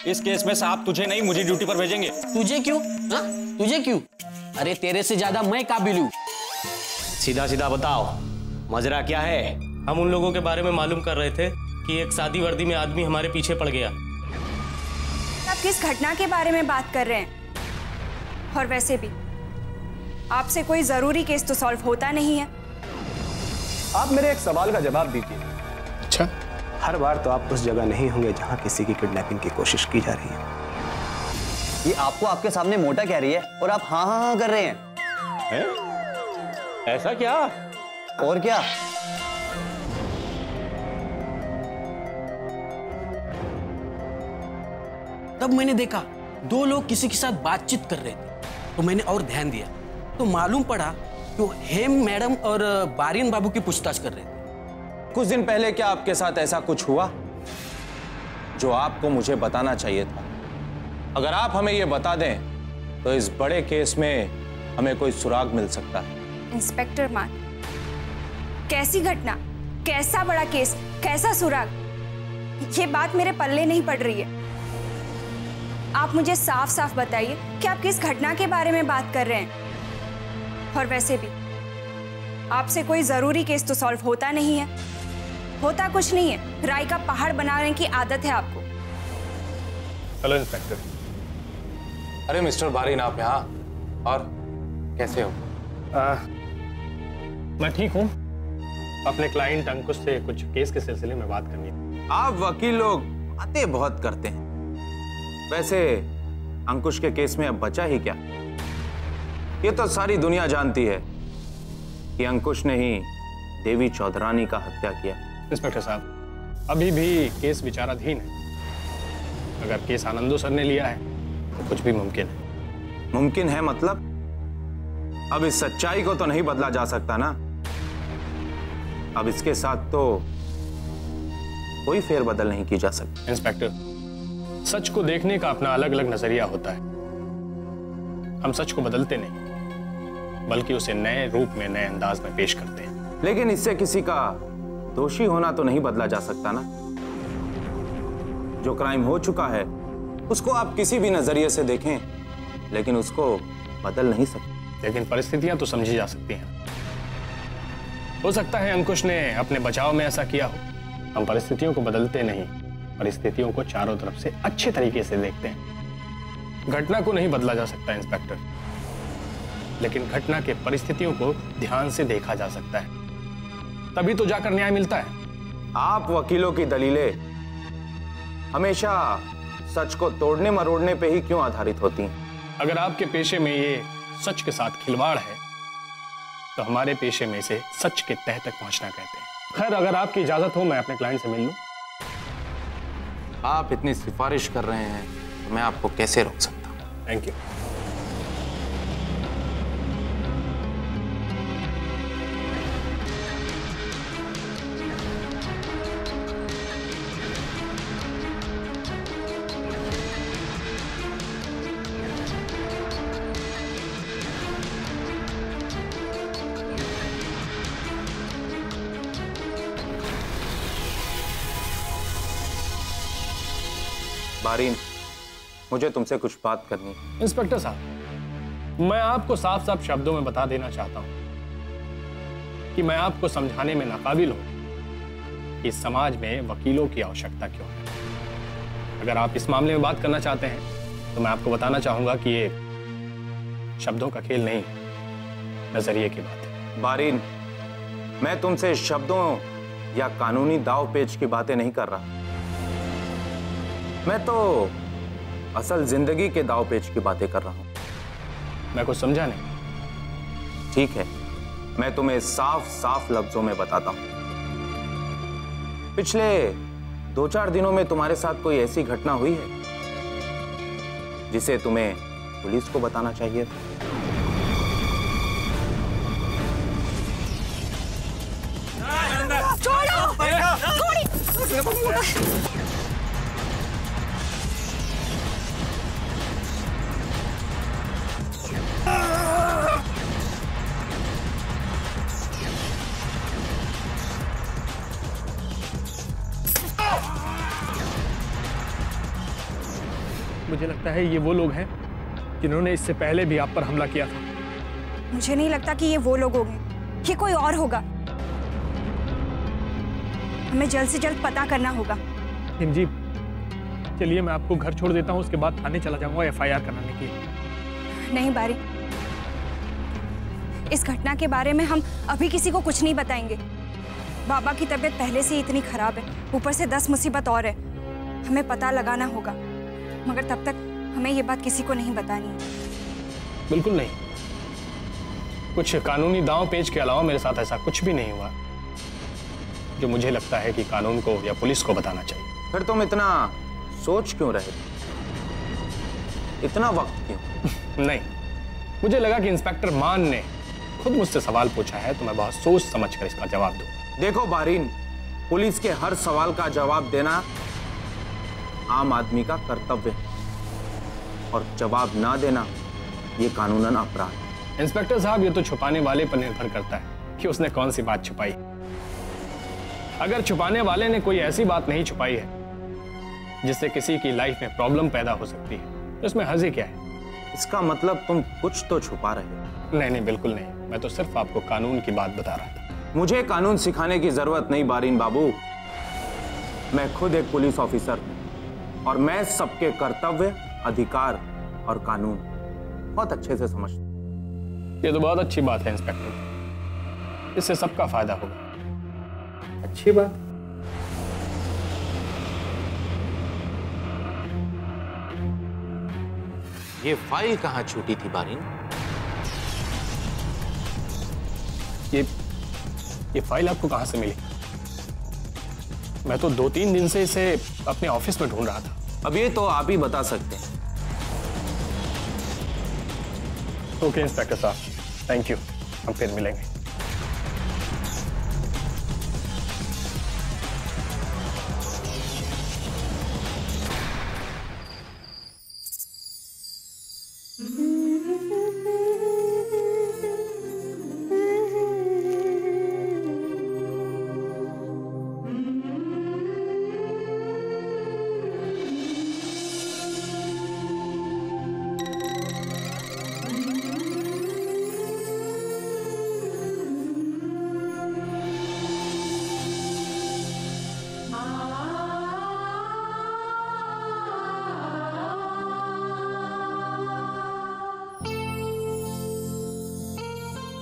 इस केस में साहब तुझे नहीं मुझे ड्यूटी पर भेजेंगे। तुझे क्यों? हाँ, तुझे क्यों? अरे तेरे से ज्यादा मैं काबिल हूँ। सीधा सीधा बताओ, मजरा क्या है? हम उन लोगों के बारे में मालूम कर रहे थे कि एक सादी वर्दी में आदमी हमारे पीछे पड़ गया। आप किस घटना के बारे में बात कर रहे हैं? और वैसे भी आपसे कोई जरूरी केस तो सॉल्व होता नहीं है। आप मेरे एक सवाल का जवाब दीजिए। अच्छा, हर बार तो आप उस जगह नहीं होंगे जहां किसी की किडनैपिंग की कोशिश की जा रही है। ये आपको आपके सामने मोटा कह रही है और आप हाँ हाँ हाँ कर रहे हैं। ऐसा क्या? और क्या? तब मैंने देखा दो लोग किसी के साथ बातचीत कर रहे थे, तो मैंने और ध्यान दिया तो मालूम पड़ा कि वो हेम मैडम और बारिन बाबू की पूछताछ कर रहे थे। कुछ दिन पहले क्या आपके साथ ऐसा कुछ हुआ जो आपको मुझे बताना चाहिए था? अगर आप हमें ये बता दें तो इस बड़े केस में हमें कोई सुराग मिल सकता है। इंस्पेक्टर मान, कैसी घटना, कैसा बड़ा केस, कैसा सुराग? ये बात मेरे पल्ले नहीं पड़ रही है। आप मुझे साफ साफ बताइए कि आप किस घटना के बारे में बात कर रहे हैं। और वैसे भी आपसे कोई जरूरी केस तो सॉल्व होता नहीं है। होता कुछ नहीं है, राय का पहाड़ बनाने की आदत है आपको। Hello inspector. अरे मिस्टर बारिन, आप यहाँ? और कैसे हो? मैं ठीक हूँ। अपने क्लाइंट अंकुश से कुछ केस के सिलसिले में बात करनी है। आप वकील लोग बातें बहुत करते हैं। वैसे अंकुश के केस में अब बचा ही क्या? ये तो सारी दुनिया जानती है कि अंकुश ने ही देवी चौधरानी का हत्या किया। इंस्पेक्टर साहब, अभी भी केस विचाराधीन है। अगर केस आनंदो सर ने लिया है तो कुछ भी मुमकिन है। मुमकिन है मतलब? अब इस सच्चाई को तो नहीं बदला जा सकता ना। अब इसके साथ तो कोई फेरबदल नहीं की जा सकती। इंस्पेक्टर, सच को देखने का अपना अलग अलग नजरिया होता है। हम सच को बदलते नहीं, बल्कि उसे नए रूप में, नए अंदाज में पेश करते हैं। लेकिन इससे किसी का दोषी होना तो नहीं बदला जा सकता ना। जो क्राइम हो चुका है उसको आप किसी भी नजरिए से देखें, लेकिन उसको बदल नहीं सकते। लेकिन परिस्थितियां तो समझी जा सकती हैं। हो सकता है अंकुश ने अपने बचाव में ऐसा किया हो। हम परिस्थितियों को बदलते नहीं, परिस्थितियों को चारों तरफ से अच्छे तरीके से देखते हैं। घटना को नहीं बदला जा सकता इंस्पेक्टर, लेकिन घटना के परिस्थितियों को ध्यान से देखा जा सकता है, तभी तो जाकर न्याय मिलता है। आप वकीलों की दलीलें हमेशा सच को तोड़ने मरोड़ने पे ही क्यों आधारित होती हैं? अगर आपके पेशे में ये सच के साथ खिलवाड़ है तो हमारे पेशे में इसे सच के तह तक पहुंचना कहते हैं। खैर, अगर आपकी इजाजत हो मैं अपने क्लाइंट से मिल लूं। आप इतनी सिफारिश कर रहे हैं तो मैं आपको कैसे रोक सकता हूं? Thank you. बारिन, मुझे तुमसे कुछ बात करनी है। इंस्पेक्टर साहब, मैं आपको साफ साफ शब्दों में बता देना चाहता हूं कि मैं आपको समझाने में नाकाबिल हूं कि समाज में वकीलों की आवश्यकता क्यों है। अगर आप इस मामले में बात करना चाहते हैं तो मैं आपको बताना चाहूंगा कि ये शब्दों का खेल नहीं, नजरिए की बात है। बारिन, मैं तुमसे शब्दों या कानूनी दाव पेच की बातें नहीं कर रहा। मैं तो असल जिंदगी के दाव पेच की बातें कर रहा हूं। मैं कुछ समझा नहीं। ठीक है, मैं तुम्हें साफ साफ लफ्जों में बताता हूं। पिछले 2-4 दिनों में तुम्हारे साथ कोई ऐसी घटना हुई है जिसे तुम्हें पुलिस को बताना चाहिए था? मुझे लगता है ये वो लोग हैं जिन्होंने इससे पहले भी आप पर हमला किया था। मुझे नहीं लगता कि ये वो लोग होंगे, ये कोई और होगा। हमें जल्द से जल्द पता करना होगा। हिम जी, चलिए मैं आपको घर छोड़ देता हूँ, उसके बाद थाने चला जाऊंगा FIR कराने के लिए। नहीं बारी, इस घटना के बारे में हम अभी किसी को कुछ नहीं बताएंगे। बाबा की तबीयत पहले से ही इतनी खराब है, ऊपर से 10 मुसीबत और है। हमें पता लगाना होगा, मगर तब तक हमें ये बात किसी को नहीं बतानी है। बिल्कुल नहीं, कुछ कानूनी दांव पेच के अलावा मेरे साथ ऐसा कुछ भी नहीं हुआ जो मुझे लगता है कि कानून को या पुलिस को बताना चाहिए। फिर तुम इतना सोच क्यों रहे, इतना वक्त क्यों? नहीं, मुझे लगा कि इंस्पेक्टर मान ने खुद मुझसे सवाल पूछा है तो मैं बहुत सोच समझ कर इसका जवाब दूं। देखो बारीन, पुलिस के हर सवाल का जवाब देना आम आदमी का कर्तव्य है और जवाब ना देना ये कानूनन अपराध है। इंस्पेक्टर साहब, ये तो छुपाने वाले पर निर्भर करता है कि उसने कौन सी बात छुपाई। अगर छुपाने वाले ने कोई ऐसी बात नहीं छुपाई है जिससे किसी की लाइफ में प्रॉब्लम पैदा हो सकती है तो इसमें हर्जी क्या है? इसका मतलब तुम कुछ तो छुपा रहे हो। नहीं, बिल्कुल नहीं, मैं तो सिर्फ आपको कानून की बात बता रहा था। मुझे कानून सिखाने की जरूरत नहीं बारीन बाबू, मैं खुद एक पुलिस ऑफिसर हूं और मैं सबके कर्तव्य, अधिकार और कानून बहुत अच्छे से समझता हूं। ये तो बहुत अच्छी बात है इंस्पेक्टर, इससे सबका फायदा होगा। अच्छी बात। ये फाइल कहां छूटी थी बारीन? ये फाइल आपको कहां से मिली? मैं तो 2-3 दिन से इसे अपने ऑफिस में ढूंढ रहा था। अब ये तो आप ही बता सकते हैं। ओके इंस्पेक्टर साहब, थैंक यू, हम फिर मिलेंगे।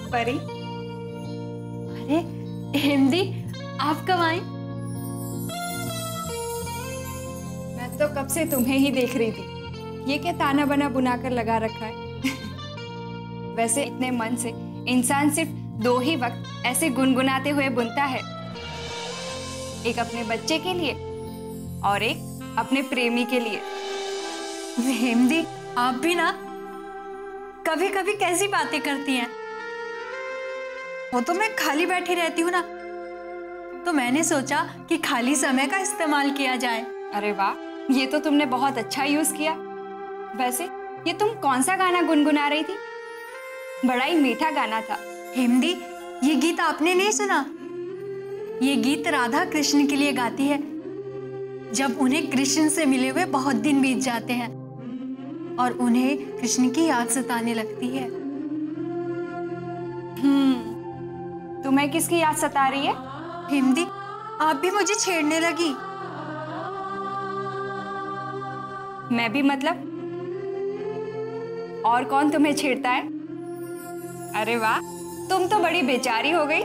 परी, अरे हिमदी, आप कब आए? मैं तो कब से तुम्हें ही देख रही थी। ये क्या ताना बना बुना कर लगा रखा है? वैसे इतने मन से इंसान सिर्फ 2 ही वक्त ऐसे गुनगुनाते हुए बुनता है, एक अपने बच्चे के लिए और एक अपने प्रेमी के लिए। हिमदी, आप भी ना कभी कभी कैसी बातें करती हैं। वो तो मैं खाली बैठी रहती हूँ ना, तो मैंने सोचा कि खाली समय का इस्तेमाल किया जाए। अरे वाह, ये तो तुमने बहुत अच्छा यूज किया। वैसे ये तुम कौन सा गाना गुनगुना रही थी? बड़ा ही मीठा गाना था। हिमदी, ये गीत आपने नहीं सुना? ये गीत राधा कृष्ण के लिए गाती है जब उन्हें कृष्ण से मिले हुए बहुत दिन बीत जाते हैं और उन्हें कृष्ण की याद सताने लगती है। तुम्हें किसकी याद सता रही है? हिमदी, आप भी मुझे छेड़ने लगी। मैं भी मतलब? और कौन तुम्हें छेड़ता है? अरे वाह, तुम तो बड़ी बेचारी हो गई।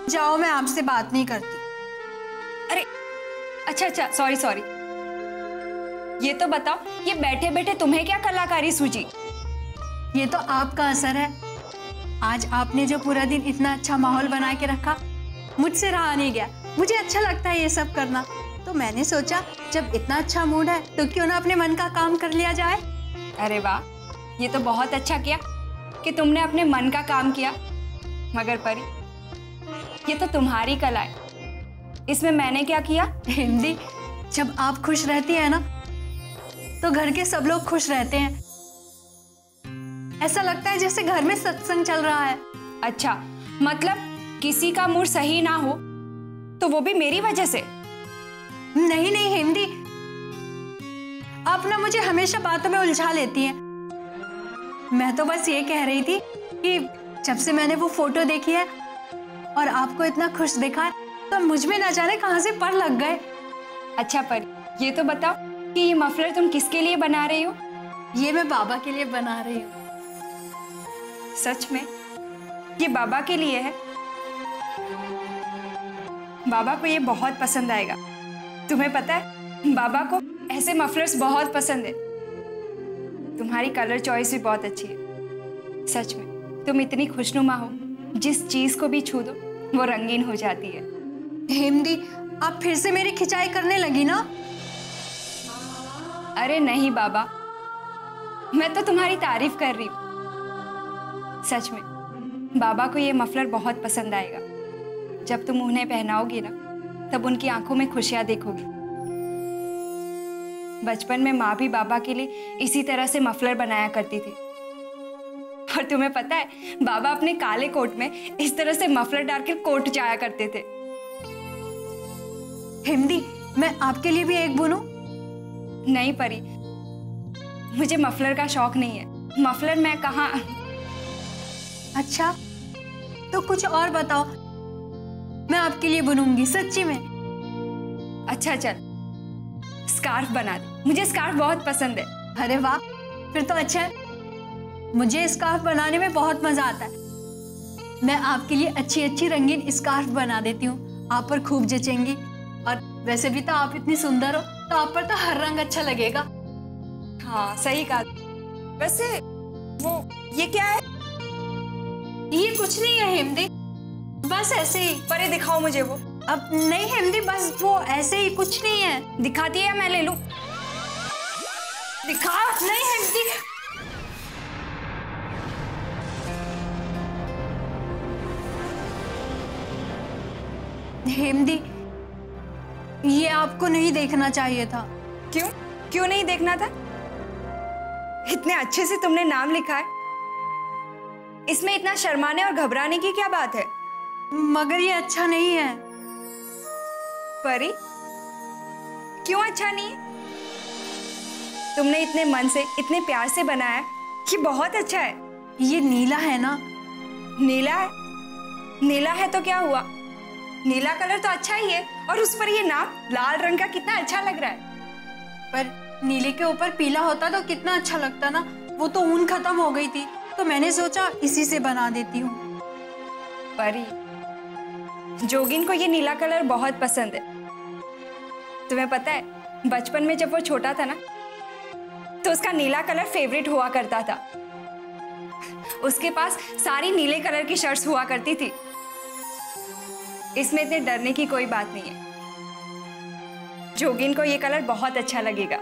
जाओ, मैं आपसे बात नहीं करती। अरे अच्छा, सॉरी। ये तो बताओ, ये बैठे बैठे तुम्हें क्या कलाकारी सूझी? ये तो आपका असर है। आज आपने जो पूरा दिन इतना अच्छा माहौल बना के रखा, मुझसे रहा नहीं गया। मुझे अच्छा लगता है ये सब करना, तो मैंने सोचा जब इतना अच्छा मूड है तो क्यों ना अपने मन का काम कर लिया जाए। अरे वाह, ये तो बहुत अच्छा किया कि तुमने अपने मन का काम किया। मगर परी, ये तो तुम्हारी कला है, इसमें मैंने क्या किया? हिमदी, जब आप खुश रहती है ना तो घर के सब लोग खुश रहते हैं। ऐसा लगता है जैसे घर में सत्संग चल रहा है। अच्छा, मतलब किसी का मूड सही ना हो तो वो भी मेरी वजह से? नहीं नहीं हिंदी, आप ना मुझे हमेशा बातों में उलझा लेती हैं। मैं तो बस ये कह रही थी कि जब से मैंने वो फोटो देखी है और आपको इतना खुश देखा है, तो मुझ में ना जाने कहां से पर लग गए। अच्छा परी, ये तो बताओ कि ये मफलर तुम किसके लिए बना रही हो? ये मैं बाबा के लिए बना रही हूँ। सच में? ये बाबा के लिए है? बाबा को ये बहुत पसंद आएगा। तुम्हें पता है, बाबा को ऐसे मफलर्स बहुत पसंद है। तुम्हारी कलर चॉइस भी बहुत अच्छी है। सच में तुम इतनी खुशनुमा हो, जिस चीज को भी छू दो वो रंगीन हो जाती है। हिंदी, आप फिर से मेरी खिंचाई करने लगी ना? अरे नहीं बाबा, मैं तो तुम्हारी तारीफ कर रही हूँ। सच में बाबा को ये मफलर बहुत पसंद आएगा। जब तुम उन्हें पहनाओगी ना, तब उनकी आंखों में खुशियां देखोगी। बचपन में माँ भी बाबा के लिए इसी तरह से मफलर बनाया करती थी। और तुम्हें पता है, बाबा अपने काले कोट में इस तरह से मफलर डालकर कोट जाया करते थे। हिंदी, मैं आपके लिए भी एक बुनूं? नहीं परी, मुझे मफलर का शौक नहीं है। मफलर मैं कहाँ। अच्छा, तो कुछ और बताओ, मैं आपके लिए बुनूंगी सच्ची में। अच्छा चल, स्कार्फ बना दे, मुझे स्कार्फ बहुत पसंद है। अरे वाह, फिर तो अच्छा है। मुझे स्कार्फ बनाने में बहुत मजा आता है। मैं आपके लिए अच्छी अच्छी रंगीन स्कार्फ बना देती हूँ, आप पर खूब जचेंगी। और वैसे भी तो आप इतनी सुंदर हो, तो आप पर तो हर रंग अच्छा लगेगा। हाँ सही कहा। वैसे वो ये क्या है? ये कुछ नहीं है हिमदी, बस ऐसे ही। परे दिखाओ मुझे वो। अब नहीं हिमदी, बस वो ऐसे ही, कुछ नहीं है। दिखाती है या मैं ले लूं? दिखा। नहीं हिमदी। हिमदी, ये आपको नहीं देखना चाहिए था। क्यों? क्यों नहीं देखना था? इतने अच्छे से तुमने नाम लिखा है, इसमें इतना शर्माने और घबराने की क्या बात है? मगर ये अच्छा नहीं है। परी, क्यों अच्छा नहीं है? तुमने इतने मन से, इतने प्यार से बनाया है, ये बहुत अच्छा है। ये नीला है ना? नीला है? नीला है तो क्या हुआ? नीला कलर तो अच्छा ही है, और उस पर ये नाम लाल रंग का कितना अच्छा लग रहा है। पर नीले के ऊपर पीला होता तो कितना अच्छा लगता ना। वो तो ऊन खत्म हो गई थी, तो मैंने सोचा इसी से बना देती हूँ। परी, जोगिन को ये नीला कलर बहुत पसंद है। तुम्हें पता है, बचपन में जब वो छोटा था ना, तो उसका नीला कलर फेवरेट हुआ करता था। उसके पास सारी नीले कलर की शर्ट्स हुआ करती थी। इसमें इतने डरने की कोई बात नहीं है। जोगिन को ये कलर बहुत अच्छा लगेगा।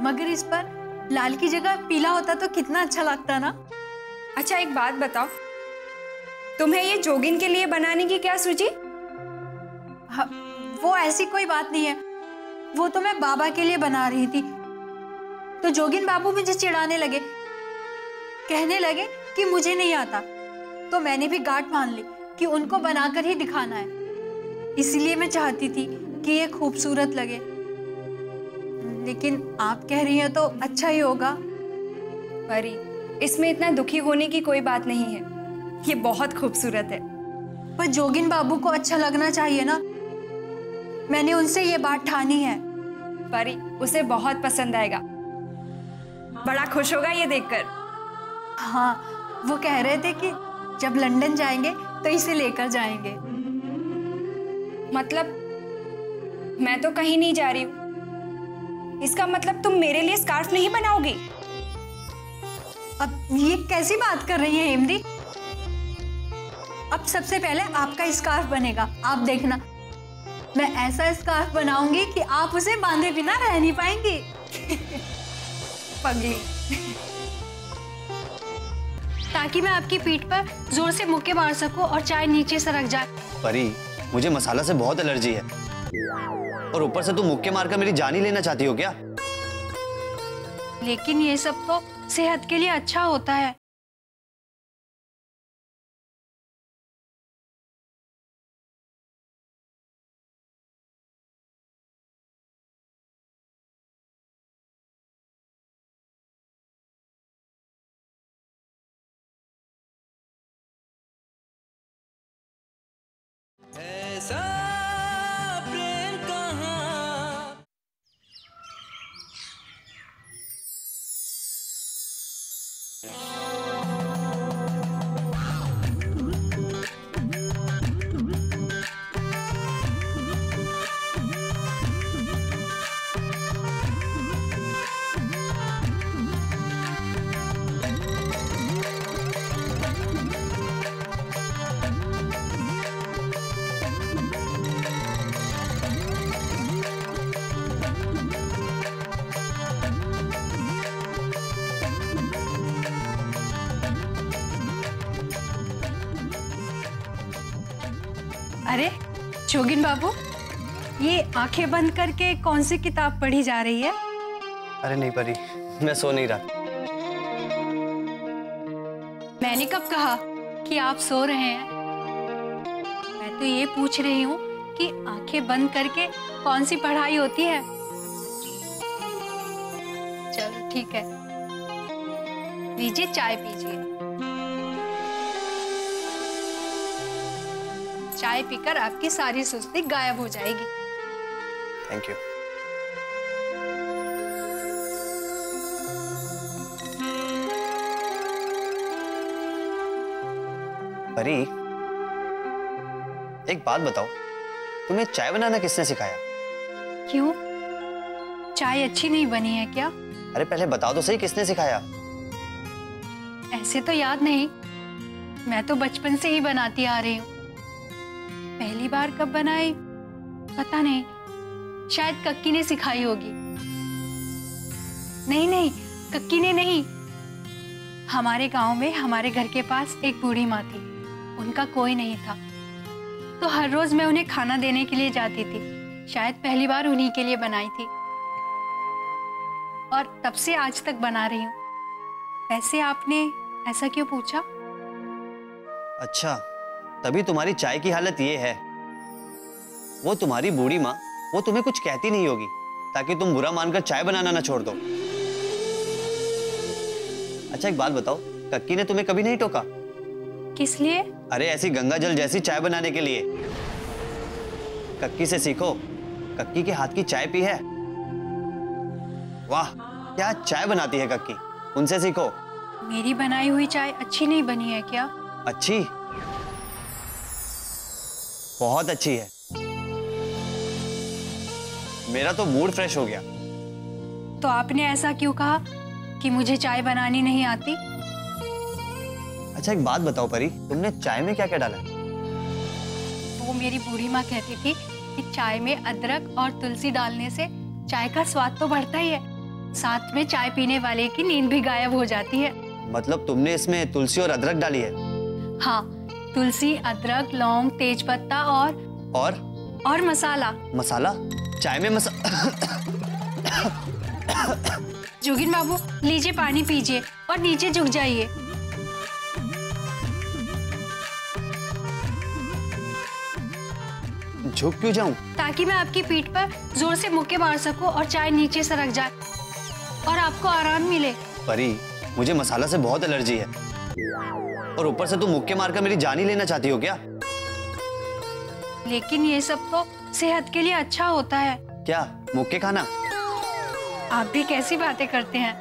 मगर इस पर लाल की जगह पीला होता तो कितना अच्छा लगता ना। अच्छा एक बात बताओ, तुम्हें ये जोगिन के लिए बनाने की क्या सूझी? हाँ, वो ऐसी कोई बात नहीं है। वो तो मैं बाबा के लिए बना रही थी, तो जोगिन बाबू मुझे चिढ़ाने लगे, कहने लगे कि मुझे नहीं आता। तो मैंने भी गांठ मान ली कि उनको बनाकर ही दिखाना है। इसलिए मैं चाहती थी कि ये खूबसूरत लगे। लेकिन आप कह रही हैं तो अच्छा ही होगा। परी, इसमें इतना दुखी होने की कोई बात नहीं है, ये बहुत खूबसूरत है। पर जोगिन बाबू को अच्छा लगना चाहिए ना, मैंने उनसे ये बात ठानी है। परी, उसे बहुत पसंद आएगा, बड़ा खुश होगा ये देखकर। हाँ, वो कह रहे थे कि जब लंदन जाएंगे तो इसे लेकर जाएंगे। मतलब मैं तो कहीं नहीं जा रही हूँ, इसका मतलब तुम मेरे लिए स्कार्फ नहीं बनाओगी? अब ये कैसी बात कर रही है हिमदी? अब सबसे पहले आपका स्कार्फ बनेगा, आप देखना। मैं ऐसा स्कार्फ बनाऊंगी कि आप उसे बांधे बिना रह नहीं पाएंगी। पगली। ताकि मैं आपकी पीठ पर जोर से मुक्के मार सकूं और चाय नीचे सरक जाए। परी, मुझे मसाला से बहुत एलर्जी है, और ऊपर से तुम मुक्के मारकर मेरी जान ही लेना चाहती हो क्या? लेकिन ये सब तो सेहत के लिए अच्छा होता है। ऐसा प्रेम कहाँ। अरे जोगिन बाबू, ये आंखें बंद करके कौन सी किताब पढ़ी जा रही है? अरे नहीं परी, मैं सो नहीं रहा। मैंने कब कहा कि आप सो रहे हैं? मैं तो ये पूछ रही हूँ कि आंखें बंद करके कौन सी पढ़ाई होती है? चलो ठीक है, लीजिए चाय पीजिए। चाय पीकर आपकी सारी सुस्ती गायब हो जाएगी। Thank you. परी, एक बात बताओ, तुम्हें चाय बनाना किसने सिखाया? क्यों, चाय अच्छी नहीं बनी है क्या? अरे पहले बताओ तो सही, किसने सिखाया? ऐसे तो याद नहीं, मैं तो बचपन से ही बनाती आ रही हूँ। पहली बार कब बनाई पता नहीं, शायद कक्की ने सिखाई होगी। नहीं नहीं, कक्की ने नहीं। हमारे गांव में हमारे घर के पास एक बूढ़ी माँ थी, उनका कोई नहीं था, तो हर रोज मैं उन्हें खाना देने के लिए जाती थी। शायद पहली बार उन्हीं के लिए बनाई थी और तब से आज तक बना रही हूँ। वैसे आपने ऐसा क्यों पूछा? अच्छा, तभी तुम्हारी चाय की हालत ये है। वो तुम्हारी बूढ़ी माँ, वो तुम्हें कुछ कहती नहीं होगी ताकि तुम बुरा मानकर चाय बनाना ना छोड़ दो। अच्छा एक बात बताओ, कक्की ने तुम्हें कभी नहीं टोका? किस लिए? अरे ऐसी गंगा जल जैसी चाय बनाने के लिए। कक्की से सीखो, कक्की के हाथ की चाय पी है? वाह, क्या चाय बनाती है कक्की, उनसे सीखो। मेरी बनाई हुई चाय अच्छी नहीं बनी है क्या? अच्छी, बहुत अच्छी है। मेरा तो मूड फ्रेश हो गया। तो आपने ऐसा क्यों कहा कि मुझे चाय बनानी नहीं आती? अच्छा एक बात बताओ परी, तुमने चाय में क्या क्या डाला है? वो मेरी बूढ़ी माँ कहती थी कि चाय में अदरक और तुलसी डालने से चाय का स्वाद तो बढ़ता ही है, साथ में चाय पीने वाले की नींद भी गायब हो जाती है। मतलब तुमने इसमें तुलसी और अदरक डाली है? हाँ, तुलसी, अदरक, लौंग, तेजपत्ता और मसाला। मसाला? चाय में जोगिन बाबू, लीजिए पानी पीजिए और नीचे झुक जाइए। झुक क्यों जाऊं? ताकि मैं आपकी पीठ पर जोर से मुक्के मार सकूं और चाय नीचे सरक जाए और आपको आराम मिले। परी, मुझे मसाला से बहुत एलर्जी है और ऊपर से तुम मुक्के मारकर मेरी जान ही लेना चाहती हो क्या? लेकिन ये सब तो सेहत के लिए अच्छा होता है। क्या मुक्के खाना? आप भी कैसी बातें करते हैं,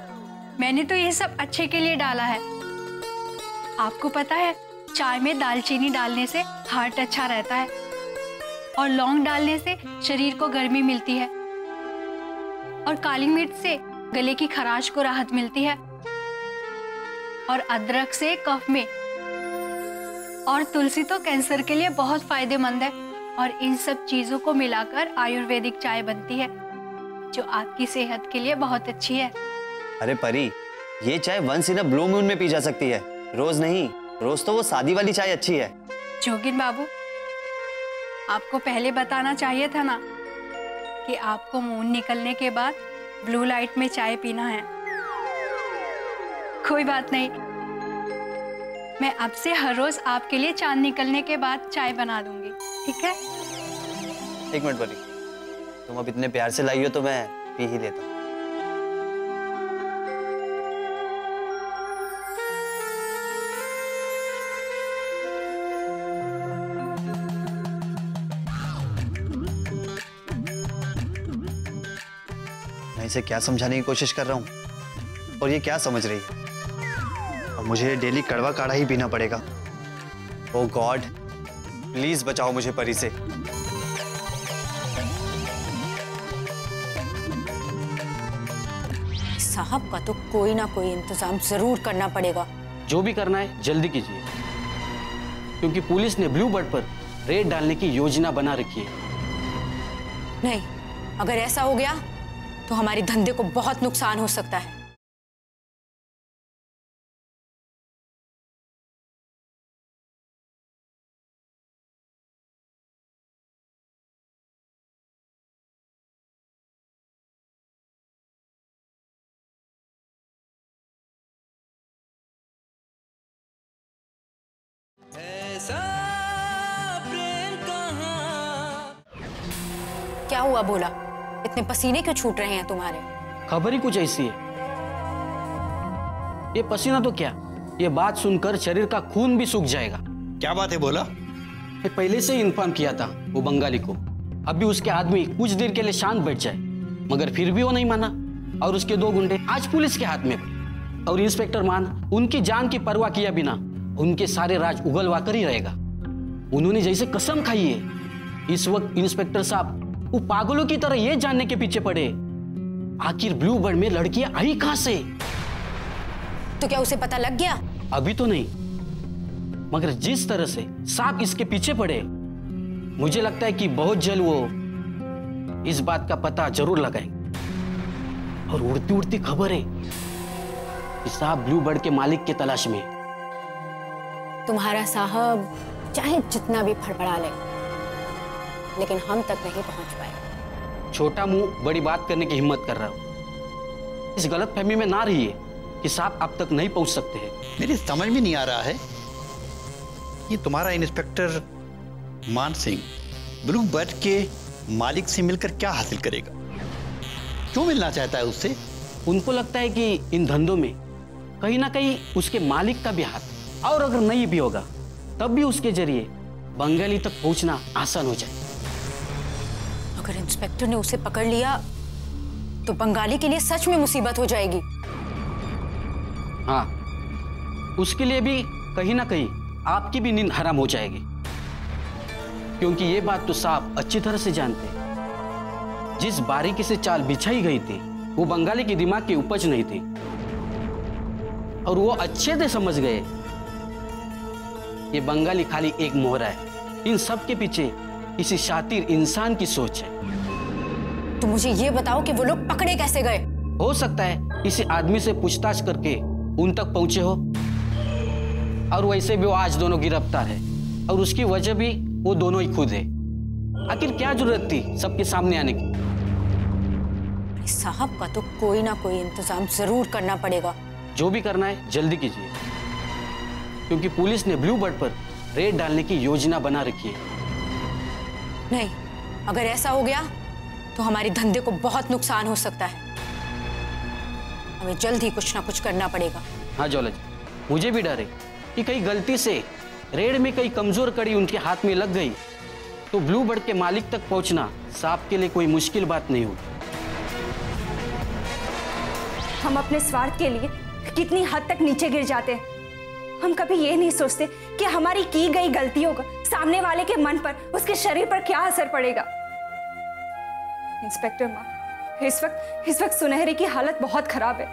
मैंने तो ये सब अच्छे के लिए डाला है। आपको पता है, चाय में दालचीनी डालने से हार्ट अच्छा रहता है और लौंग डालने से शरीर को गर्मी मिलती है और काली मिर्च से गले की खराश को राहत मिलती है और अदरक से कफ में, और तुलसी तो कैंसर के लिए बहुत फायदेमंद है। और इन सब चीजों को मिलाकर आयुर्वेदिक चाय बनती है जो आपकी सेहत के लिए बहुत अच्छी है। अरे परी, ये चाय once in a blue moon में पी जा सकती है, रोज नहीं। रोज तो वो सादी वाली चाय अच्छी है। जोगिन बाबू, आपको पहले बताना चाहिए था ना कि आपको मून निकलने के बाद ब्लू लाइट में चाय पीना है। कोई बात नहीं, मैं अब से हर रोज आपके लिए चांद निकलने के बाद चाय बना दूंगी, ठीक है? एक मिनट परी, तुम अब इतने प्यार से लाई हो तो मैं पी ही लेता हूँ। मैं इसे क्या समझाने की कोशिश कर रहा हूँ और ये क्या समझ रही है। और मुझे डेली कड़वा काढ़ा ही पीना पड़ेगा। ओह गॉड, प्लीज बचाओ मुझे परी से। साहब का तो कोई ना कोई इंतजाम जरूर करना पड़ेगा। जो भी करना है जल्दी कीजिए, क्योंकि पुलिस ने ब्लू बर्ड पर रेड डालने की योजना बना रखी है। नहीं, अगर ऐसा हो गया तो हमारे धंधे को बहुत नुकसान हो सकता है। ऐसा प्रेम कहाँ। क्या हुआ भोला, इतने पसीने क्यों छूट रहे हैं तुम्हारे? खबर ही कुछ ऐसी है। ये पसीना तो क्या, ये बात सुनकर शरीर का खून भी सूख जाएगा। क्या बात है बोला? मैं पहले से ही इन्फॉर्म किया था वो बंगाली को, अभी उसके आदमी कुछ देर के लिए शांत बैठ जाए, मगर फिर भी वो नहीं माना और उसके 2 गुंडे आज पुलिस के हाथ में। और इंस्पेक्टर मान उनकी जान की परवाह किया बिना उनके सारे राज उगलवा कर ही रहेगा। उन्होंने जैसे कसम खाई है। इस वक्त इंस्पेक्टर साहब वो पागलों की तरह ये जानने के पीछे पड़े आखिर ब्लू बर्ड में लड़कियां आई कहां से। तो क्या उसे पता लग गया? अभी तो नहीं, मगर जिस तरह से सांप इसके पीछे पड़े, मुझे लगता है कि बहुत जल्द वो इस बात का पता जरूर लगाएंगे। और उड़ती उड़ती खबर है कि साहब ब्लू बर्ड के मालिक के तलाश में। तुम्हारा साहब चाहे जितना भी फड़फड़ा ले, लेकिन हम तक नहीं पहुंच पाए। छोटा मुंह बड़ी बात करने की हिम्मत कर रहा हूं। इस गलतफहमी में ना रहिए कि साहब अब तक नहीं पहुंच सकते हैं। मेरी समझ में नहीं आ रहा है, ये तुम्हारा इंस्पेक्टर मान सिंह ब्लू बर्ड के मालिक से मिलकर क्या हासिल करेगा? क्यों मिलना चाहता है उससे? उनको लगता है कि इन धंधों में कहीं ना कहीं उसके मालिक का भी हाथ, और अगर नहीं भी होगा तब भी उसके जरिए बंगाली तक पहुंचना आसान हो जाए। अगर इंस्पेक्टर ने उसे पकड़ लिया तो बंगाली के लिए सच में मुसीबत हो जाएगी। हाँ, उसके लिए भी कहीं ना कहीं आपकी भी नींद हराम हो जाएगी, क्योंकि ये बात तो साहब अच्छी तरह से जानते हैं। जिस बारीकी से चाल बिछाई गई थी वो बंगाली के दिमाग की उपज नहीं थी, और वो अच्छे से समझ गए ये बंगाली खाली एक मोहरा है। इन सब के पीछे किसी शातिर इंसान की सोच है। तो मुझे ये बताओ कि वो लोग पकड़े कैसे गए? हो सकता है किसी आदमी से पूछताछ करके उन तक पहुंचे हो, और वैसे भी वो आज दोनों गिरफ्तार है, और उसकी वजह भी वो दोनों ही खुद है। आखिर क्या जरूरत थी सबके सामने आने की? साहब का तो कोई ना कोई इंतजाम जरूर करना पड़ेगा। जो भी करना है जल्दी कीजिए, क्योंकि पुलिस ने ब्लू बर्ड पर रेड डालने की योजना बना रखी है। नहीं, अगर ऐसा हो गया तो हमारे धंधे को बहुत नुकसान हो सकता है। हमें जल्द ही कुछ ना कुछ करना पड़ेगा। हाँ जौला जी, मुझे भी डर है कि कहीं गलती से रेड में कई कमजोर कड़ी उनके हाथ में लग गई तो ब्लू बर्ड के मालिक तक पहुंचना सांप के लिए कोई मुश्किल बात नहीं होगी। हम अपने स्वार्थ के लिए कितनी हद तक नीचे गिर जाते हैं। हम कभी ये नहीं सोचते कि हमारी की गई गलतियों का सामने वाले के मन पर, उसके शरीर पर क्या असर पड़ेगा। इंस्पेक्टर मां, इस वक्त सुनहरी की हालत बहुत खराब है।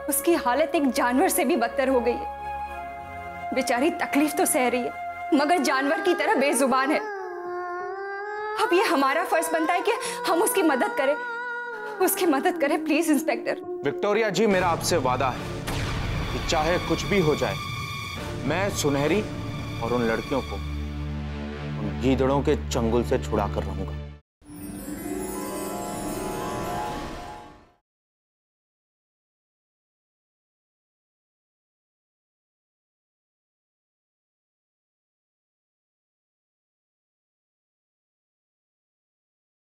उसकी हालत एक जानवर से भी बदतर हो गई है। बेचारी तकलीफ तो सह रही है, मगर जानवर की तरह बेजुबान है। अब ये हमारा फर्ज बनता है कि हम उसकी मदद करें, प्लीज इंस्पेक्टर। विक्टोरिया जी, मेरा आपसे वादा है कि चाहे कुछ भी हो जाए, मैं सुनहरी और उन लड़कियों को उन गीदड़ों के चंगुल से छुड़ा कर रहूंगा।